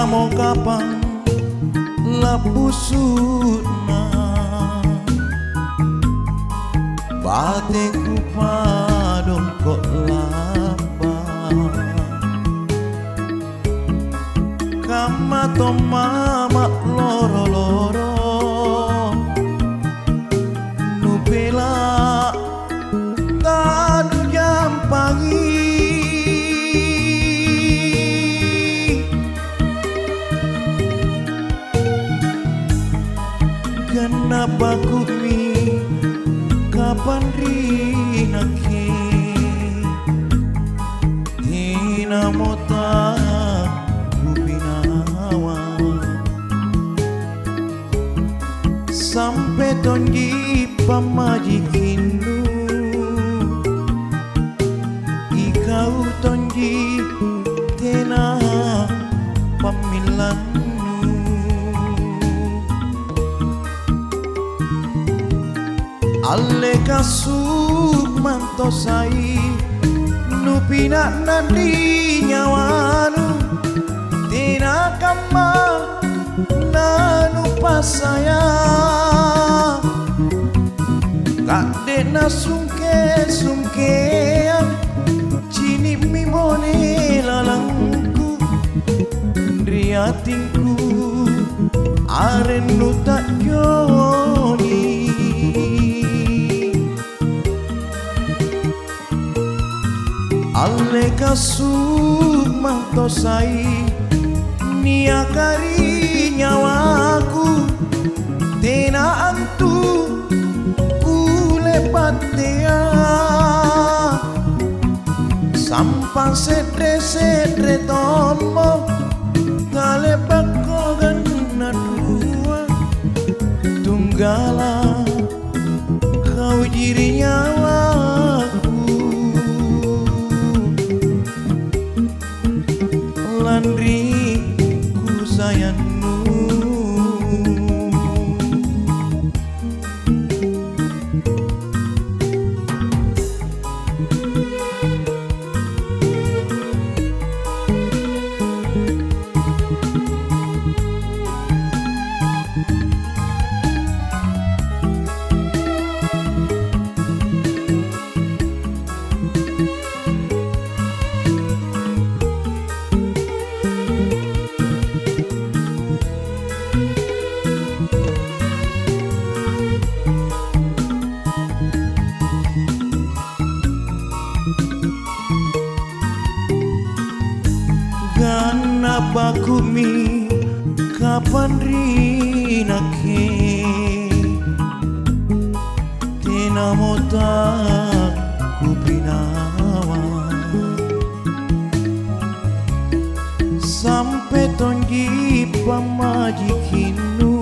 namo kapang lapusuna bateku padong kok lapa kama to mama loro-loro nubela tanu jampangi kenapa kumi kapan rinake tina mota kupinawa sampai tonji pamajikindu ikau tonji tena pamilannu alle kasuk mantosai nupina nandi nyawanu tina kama nanu pasaya kade na sungke-sungkean cini mimone lalangku riatinku arenu tak joni alle kasuk mantosai niakari nyawaku tena antu kulepatea sampan sedre tomo tale bako gana dua tunggala kau jiri nyawaku landri ku sayangmu Ganapa kumi kapan rinake tina mota kupinawa sampai tonji pamajikinu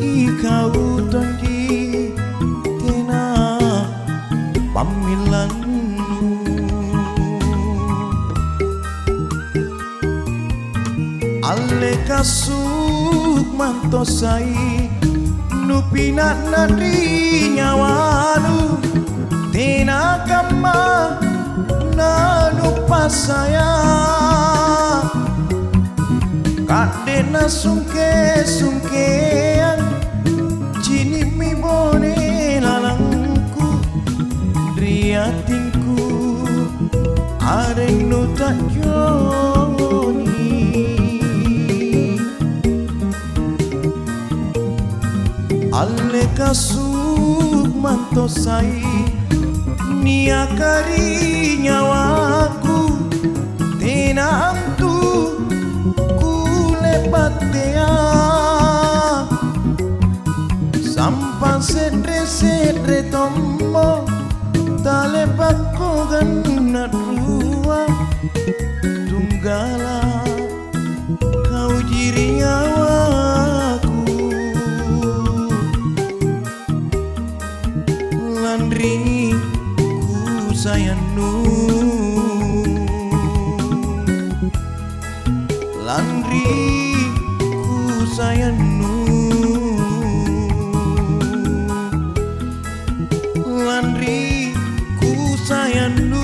ikau tonji tina pamilannu alle kasuk mantosai nupina nadi nyawanu tina kama nanu pasaya kade na sungke-sungkean cini mibone lalangku riatinku arenu tak joni alle kasuk mantosai niakari nyawaku tina antu kulepatea sampan sedre tomo tale bako gana dua tunggala kau jiri nyawaku landri ku sayangmu landri ku sayangmu landri ku sayangmu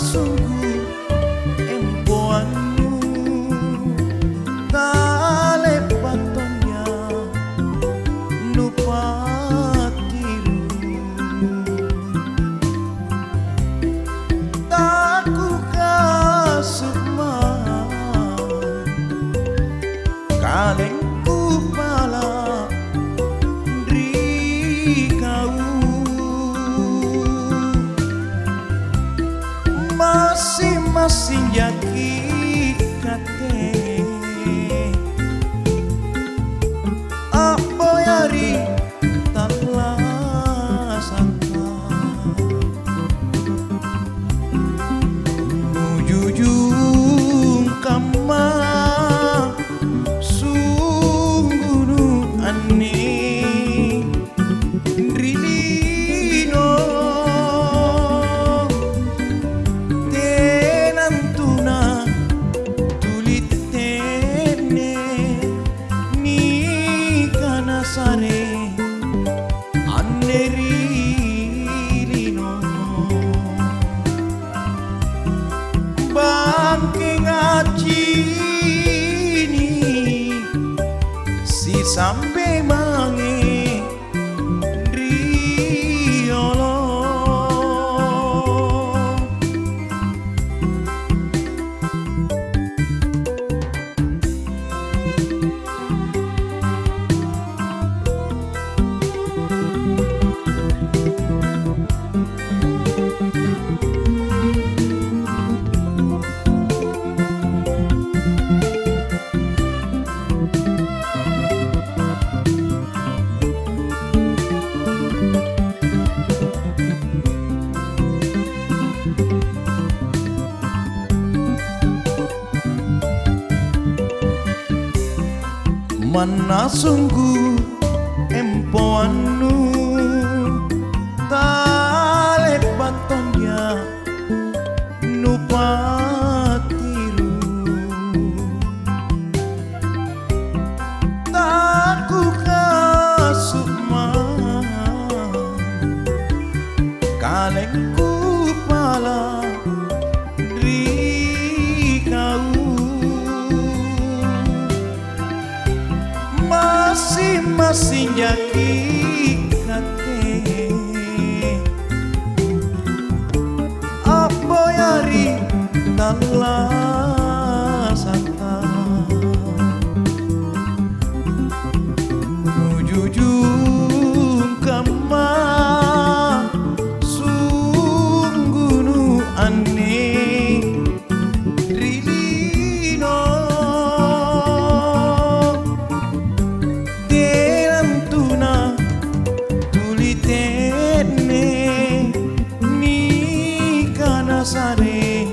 sungguh empoanmu tale batonnya lupa tiru taku kasuma kaleng kupala dri kau masing-masing jaki kate apa yari tanlah sangka mujujung kama sungguh nu aneh rilino tenantuna tulitene ni kana sare anerilino bangke ngacini si sampai mange riolo mana sungguh empoanmu tale batonnya nupa tiru taku kasuma kaleng kupala dri kau masing-masing jaki kate apa yari tanlah sangka mujujung kama sungguh nu aneh rilino tenantuna tulitene ni kana sare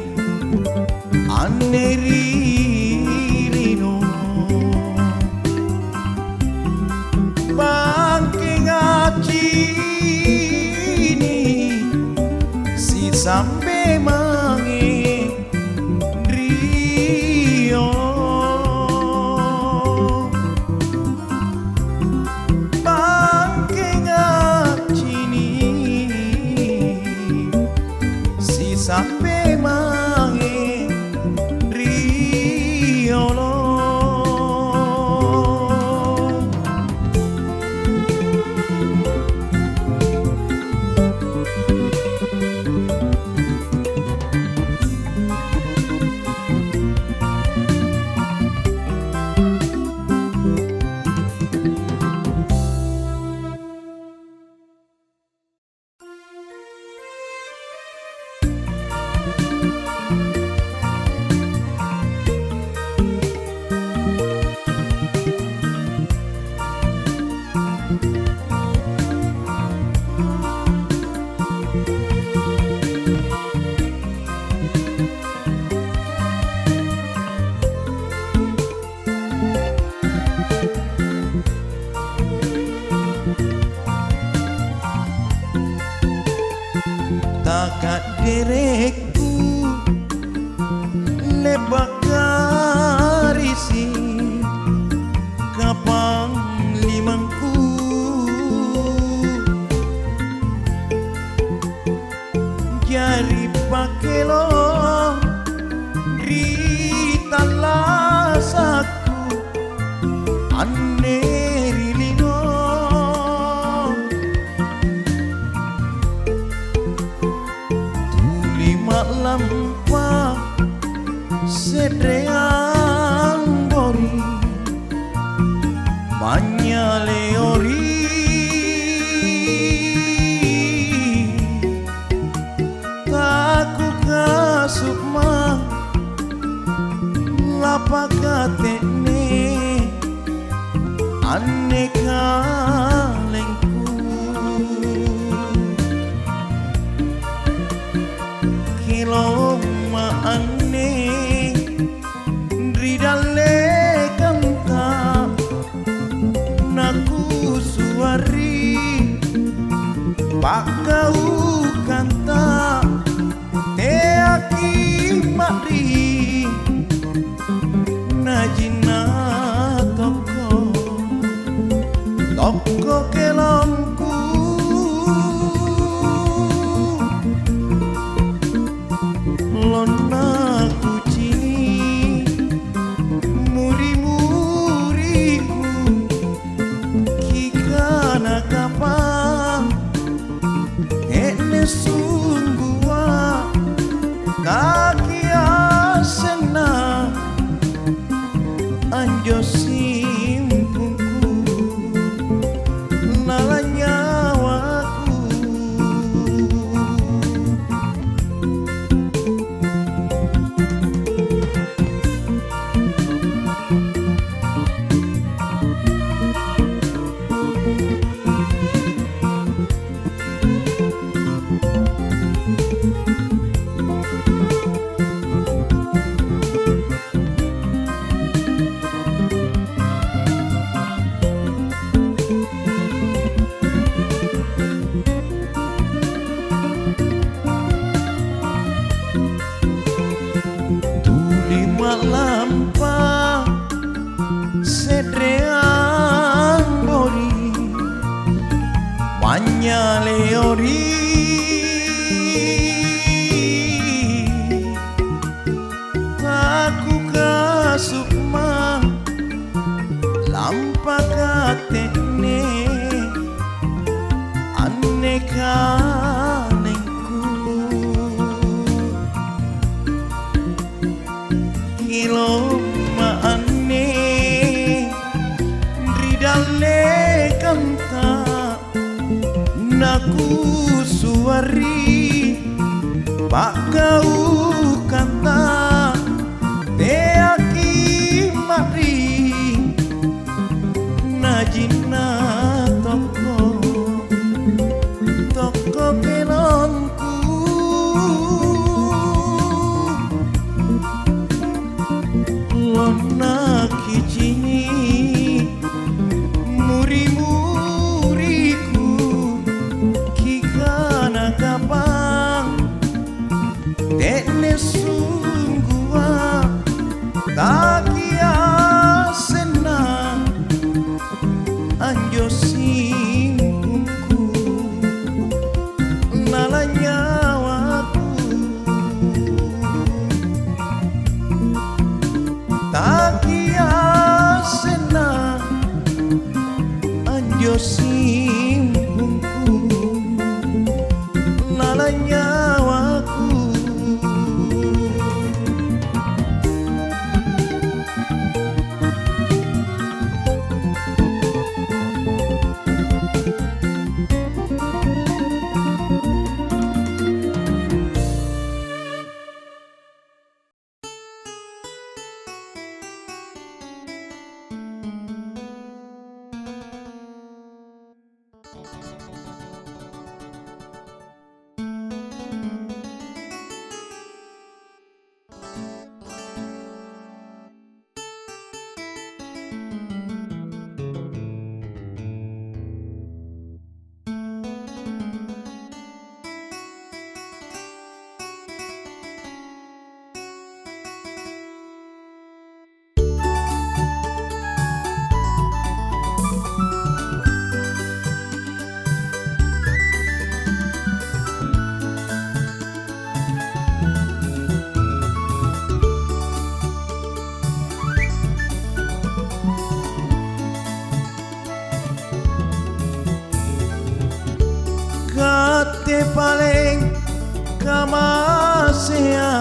pakatene aneka lengku kilo maane ridale kanta naku suari pakau kanta te aki mari najina toko kelongku lona kucini muri-muriku kikana kapang ene sungguwa kaki asena anjo simpungku nala nyawaku lampa sedreang bori manyaleori aku kasukma lampa katene aneka kilo maane ridale kanta naku suari pakau kanta te aki mari najina toko kelonku lona kicini muri-muriku kikana kapang tene sungguwa kaki asena anjo simpungku nala nyawaku taki asena anjo simpungku nala nyawaku kate paling kamasea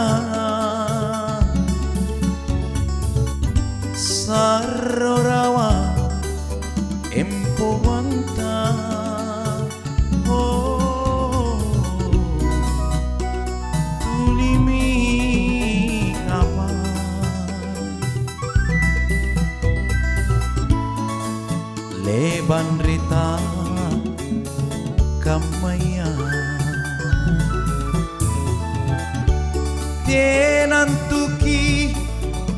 sarorawa empo wanta oh tulimi kapan bandrita kamaya tenantuki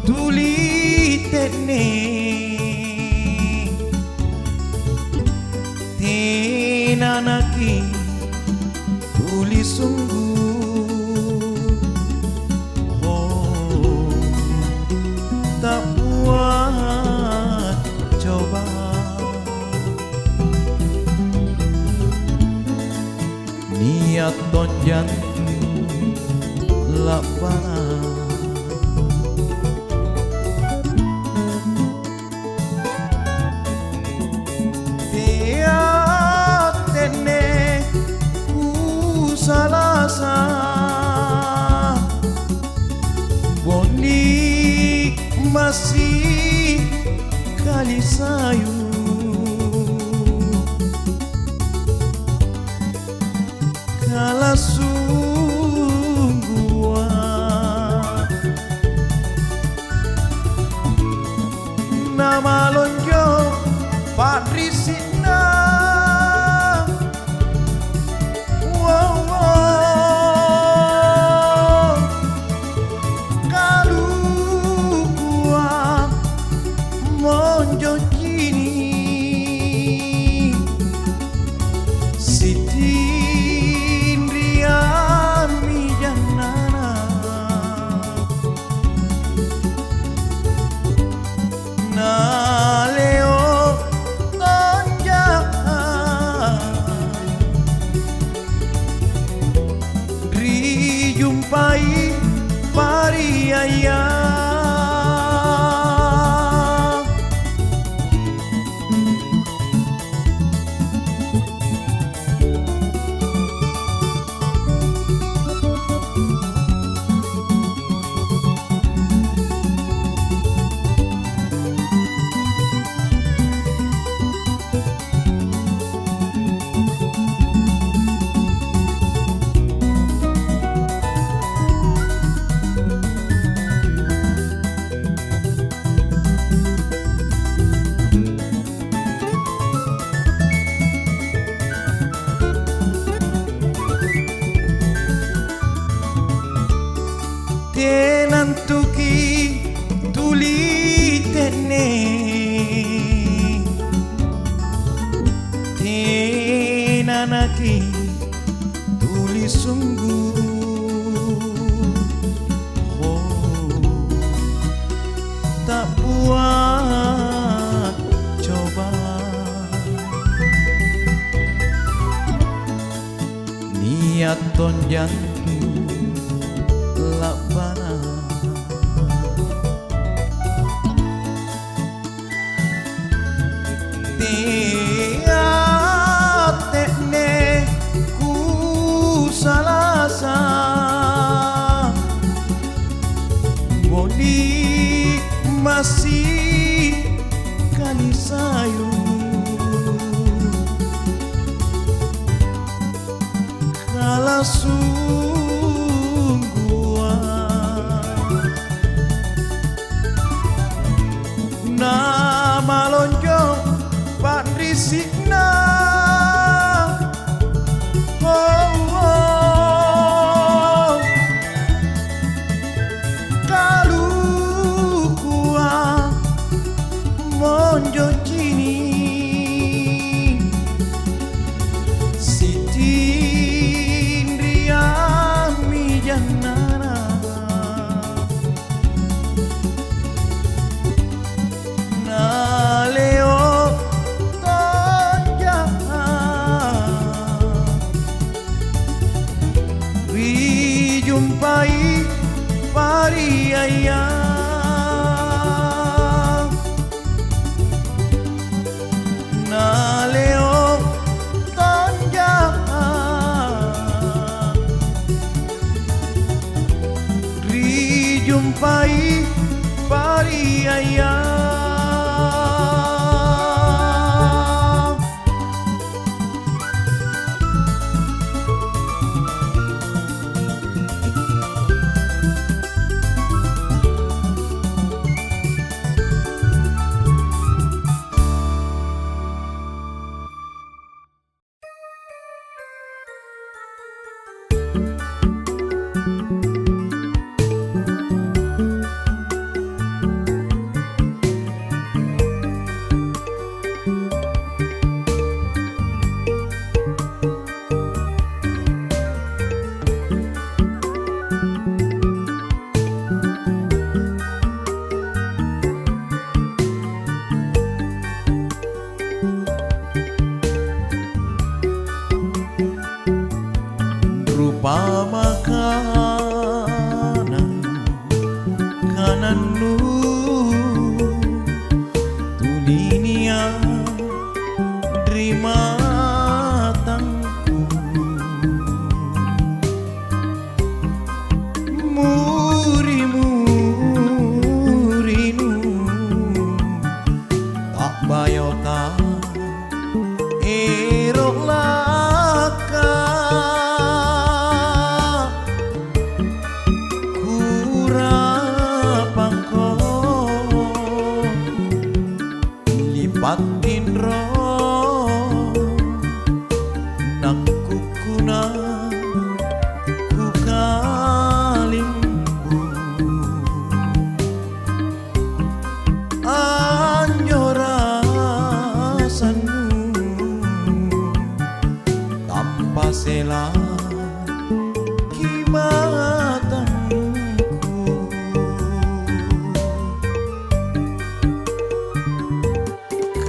tuli tene tenanaki tuli sungguh oh tak buat coba niat tonjan lapana dia tene ku salasa boni masih kali sayu kala sungguhan nama lonjo patrisina wow, wow. Kalu kuat monjo kini Siti Indriani Janana na leo tonja dijumpai pariaya tenantuki tuli tene tenanaki tuli sungguh oh tak buat coba niat tonjanku lapana dia tekne ku salasa boni masih kali sayu kala nama lonjong patrisina oh, oh. Kalu kuat monjo kini Siti Indriani Janana jumpai pariaya na leo tonja jumpai pariaya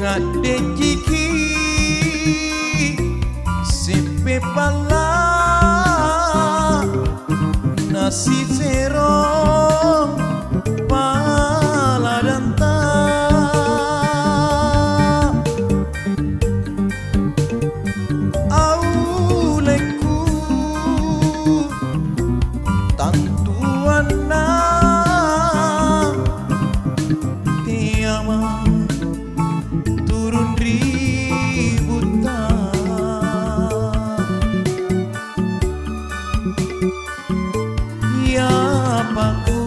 Kade jiki sepe pala nasi serong pala danta auleku tantuan na tiama turun ributan ya paku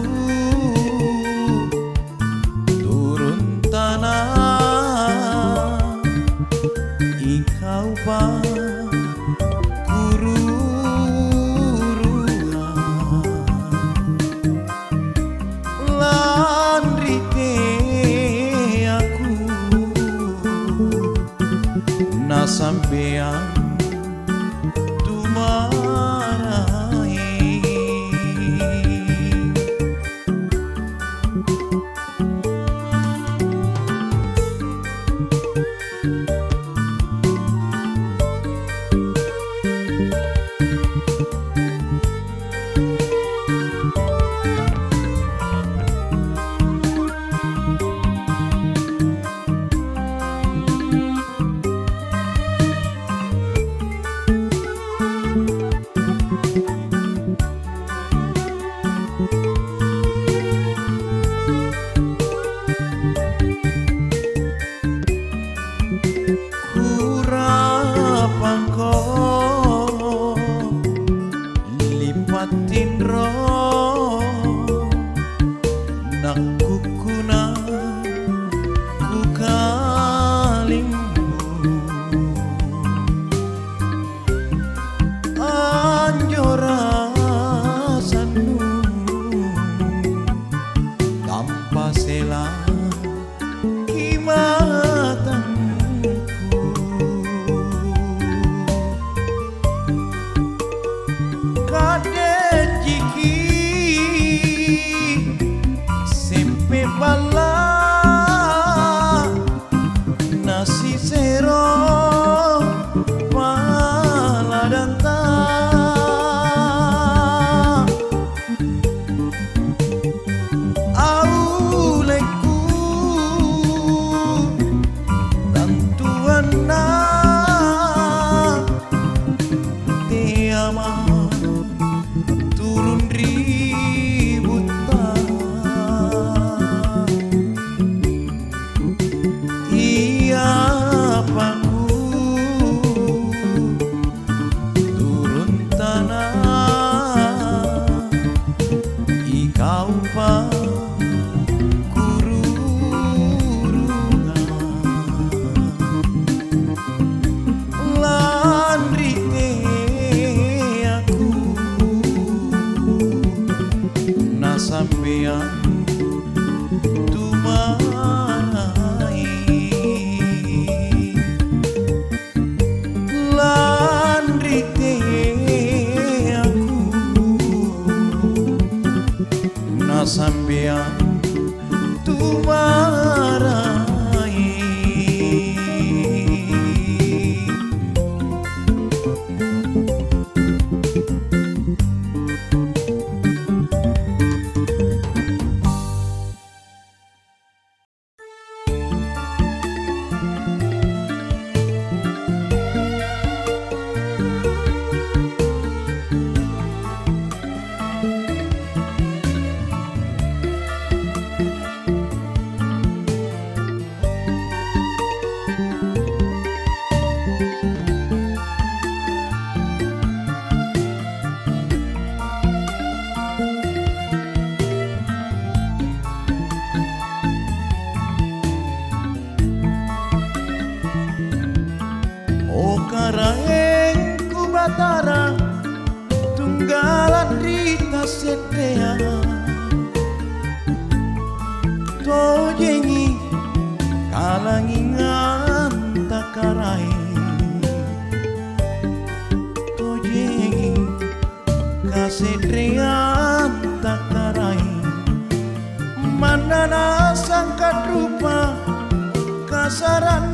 turun tanah ikau pa sampean tu marahi lipatin roh nak kukuna ku kalimmu anjorasanmu tanpa sela pala nasi serong pala danta auleku tantuan na tiama turun ributan sampean tu marahi lan rite aku na sampean tu marahi Karaeng ku batara tunggalan rita setea tojengi kalangingan takarai tojengi kasetrean takarai manana sangkat rupa kasaran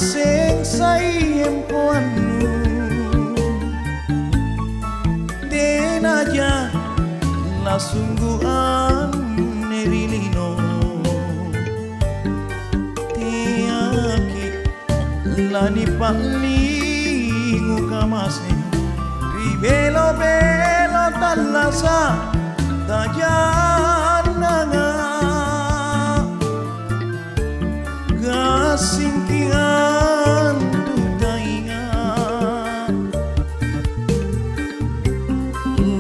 asing sayem poanu tenaja la sungguhan nerilino tiaki lani palingu kamase ribelo belo talasa tajananga gasingkian tutaingan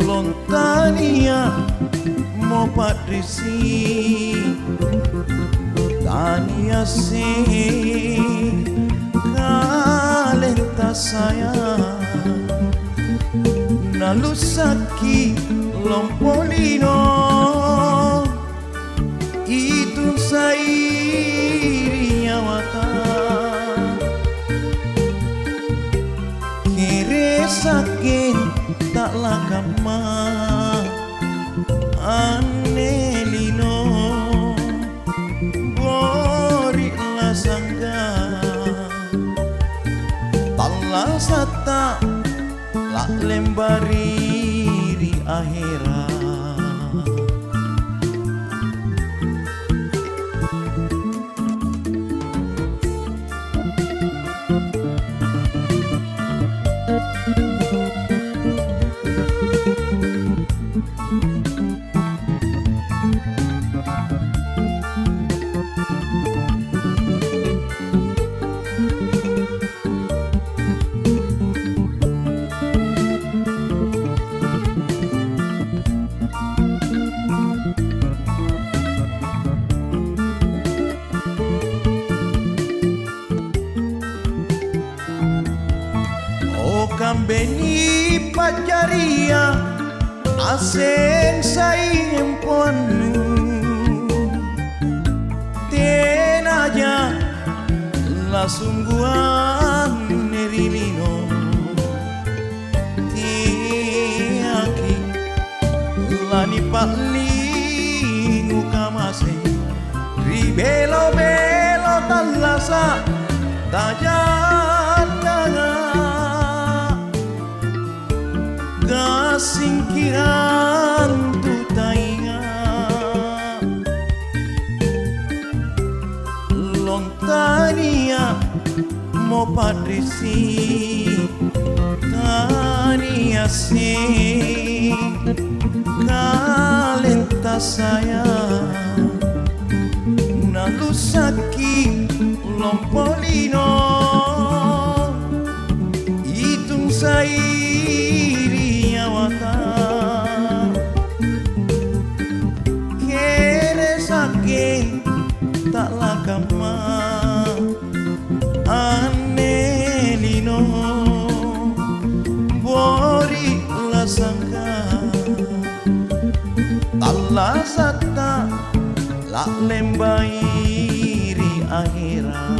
lontania mo patrisi tania si kalenta saya nalusaki lompolino itu sairi nyawata kere sakin tak lakama anelino bori la sangga talasata la lembari di akhirat. Kambeni pajaria asing sayem poanu tenaja la sungguhan nerilino tiaki lani palingu kamase ribelo belo talasa tajananga gasingkian tutaingan lontania mo patrisi tania si kalenta saya nalusaki lompolino itung sairi nyawata kere saking tak lakama anelino bori la sangka talasata la lembairi akhirat.